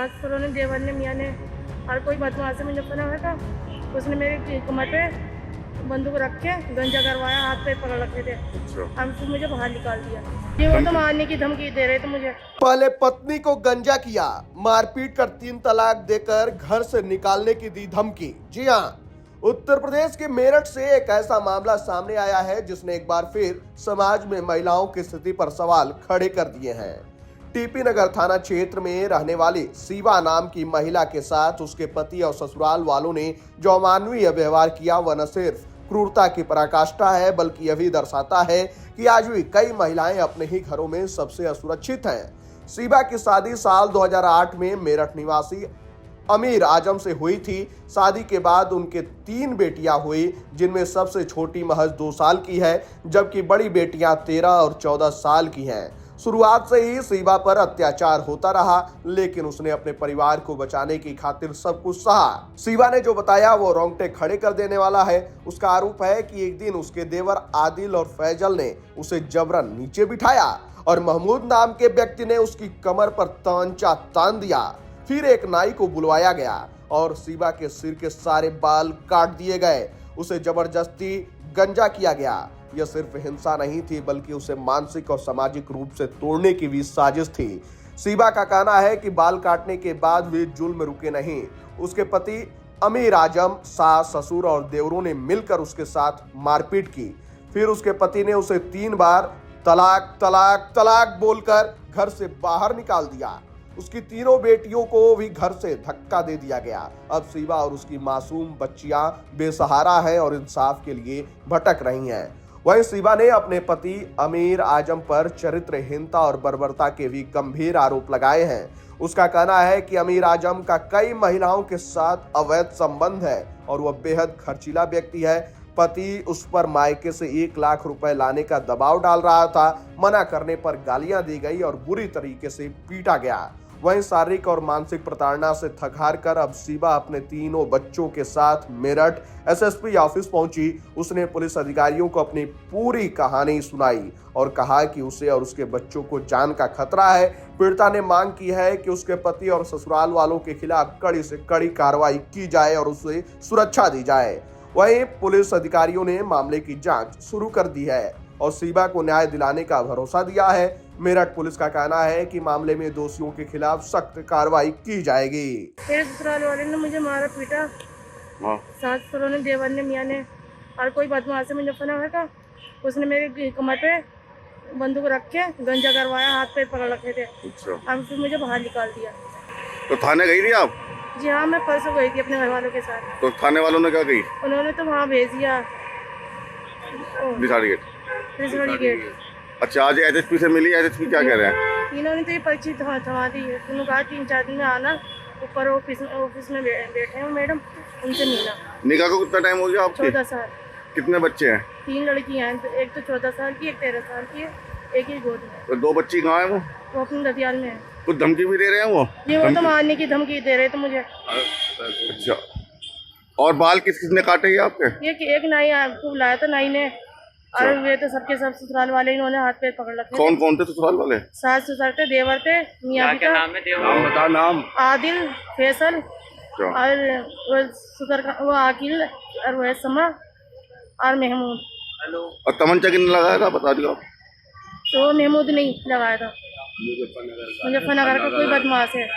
सास ससुरों ने, देवर ने, मियाँ ने और कोई बदमाश से मुझे पता था, उसने मेरी कमर पे बंदूक रख के गंजा करवाया, हाथ पे पकड़ रखे थे। हम फिर मुझे बाहर निकाल दिया। ये वो तो मारने की धमकी दे रहे थे मुझे। पहले पत्नी को गंजा किया, मारपीट कर 3 तलाक देकर घर से निकालने की दी धमकी। जी हाँ, उत्तर प्रदेश के मेरठ से एक ऐसा मामला सामने आया है जिसने एक बार फिर समाज में महिलाओं की स्थिति पर सवाल खड़े कर दिए हैं। टीपी नगर थाना क्षेत्र में रहने वाली शिवा नाम की महिला के साथ उसके पति और ससुराल वालों ने जो अमानवीय व्यवहार किया वह न सिर्फ क्रूरता की पराकाष्ठा है बल्कि यह भी दर्शाता है कि आज भी कई महिलाएं अपने ही घरों में सबसे असुरक्षित हैं। शिवा की शादी साल 2008 में मेरठ निवासी अमीर आजम से हुई थी। शादी के बाद उनके 3 बेटियां हुई, जिनमें सबसे छोटी महज 2 साल की है, जबकि बड़ी बेटियां 13 और 14 साल की हैं। शुरुआत से ही शिवा पर अत्याचार होता रहा, लेकिन उसने अपने परिवार को बचाने की खातिर सब कुछ सहा। शिवा ने जो बताया वो रोंगटे खड़े कर देने वाला है। उसका आरोप है कि एक दिन उसके देवर आदिल और फैजल ने उसे जबरन नीचे बिठाया और महमूद नाम के व्यक्ति ने उसकी कमर पर तंचा तान दिया। फिर एक नाई को बुलवाया गया और शिवा के सिर के सारे बाल काट दिए गए। उसे जबरदस्ती गंजा किया गया। यह सिर्फ हिंसा नहीं थी बल्कि उसे मानसिक और सामाजिक रूप से तोड़ने की भी साजिश थी। शिवा का कहना है कि बाल काटने के बाद भी जुल्म रुके नहीं। उसके पति अमीर आजम, सास, ससुर और देवरों ने मिलकर उसके साथ मारपीट की। फिर उसके पति ने उसे 3 बार तलाक तलाक तलाक बोलकर घर से बाहर निकाल दिया। उसकी 3 बेटियों को भी घर से धक्का दे दिया गया। अब शिवा और उसकी मासूम बच्चियां बेसहारा हैं और इंसाफ के लिए भटक रही हैं। वहीं शिवा ने अपने पति अमीर आजम पर चरित्रहीनता और बर्बरता के भी गंभीर आरोप लगाए हैं। उसका कहना है कि अमीर आजम का कई महिलाओं के साथ अवैध संबंध है और वह बेहद खर्चीला व्यक्ति है। पति उस पर मायके से 1 लाख रुपए लाने का दबाव डाल रहा था। मना करने पर गालियां दी गई और बुरी तरीके से पीटा गया। वहीं शारीरिक और मानसिक प्रताड़ना से थक हार कर अब शिवा अपने 3 बच्चों के साथ मेरठ एसएसपी ऑफिस पहुंची। उसने पुलिस अधिकारियों को अपनी पूरी कहानी सुनाई और कहा कि उसे और उसके बच्चों को जान का खतरा है। पीड़िता ने मांग की है कि उसके पति और ससुराल वालों के खिलाफ कड़ी से कड़ी कार्रवाई की जाए और उसे सुरक्षा दी जाए। वहीं पुलिस अधिकारियों ने मामले की जांच शुरू कर दी है और शिवा को न्याय दिलाने का भरोसा दिया है। मेरठ पुलिस का कहना है कि मामले में दोषियों के खिलाफ सख्त कार्रवाई की जाएगी। मेरे ससुराल वाले ने मुझे मारा पीटा, सास ससुरों ने, देवर ने, मियाँ ने और कोई बदमाश से मुझे पता था, उसने मेरी कमर पे बंदूक रख के गंजा करवाया, हाथ पे पकड़ रखे थे। हम फिर मुझे बाहर निकाल दिया। तो थाने गई थी आप? जी हाँ, मैं परसों गई थी अपने घर वालों के साथ। तो थाने वालों ने क्या कही? उन्होंने तो वहाँ भेज दिया बिसाड़ी गेट। त्रिशूली गेट। अच्छा, आज एसएसपी से मिली? एसएसपी क्या कह रहे हैं? इन्होंने तो ये पर्ची थमा दी है। उन्होंने कहा 3-4 दिन में आना, ऊपर ऑफिस में बैठे हैं मैडम, उनसे मिलना। निकाह को कितना टाइम हो गया आपके? 14 साल। कितने बच्चे हैं? 3 लड़कियां हैं, एक तो 14 साल की, एक 13 साल की है, एक ही गोद में। तो 2 बच्ची कहाँ है वो? वो अपने दतियाल में है। कुछ धमकी भी दे रहे हैं वो? ये वो तो मारने की धमकी दे रहे थे मुझे। अच्छा, और बाल किस किसने काटे हैं आपके? ये कि एक नाई आपको बुलाया था, नाई ने, और वे तो सबके सब ससुराल वाले इन्होंने हाथ पे पकड़ रखे। कौन कौन थे ससुराल वाले? सास ससुर थे, देवर थे, मियाँ क्या नाम है? नाम बता। नाम? आदिल, फैसल और वो ससुर का वो आकिल और वो समा और महमूद। हेलो। और तमंचा किसने लगाया था बता दियो आप? तो महमूद नहीं लगाया था, मुजफ्फरनगर का कोई बदमाश है।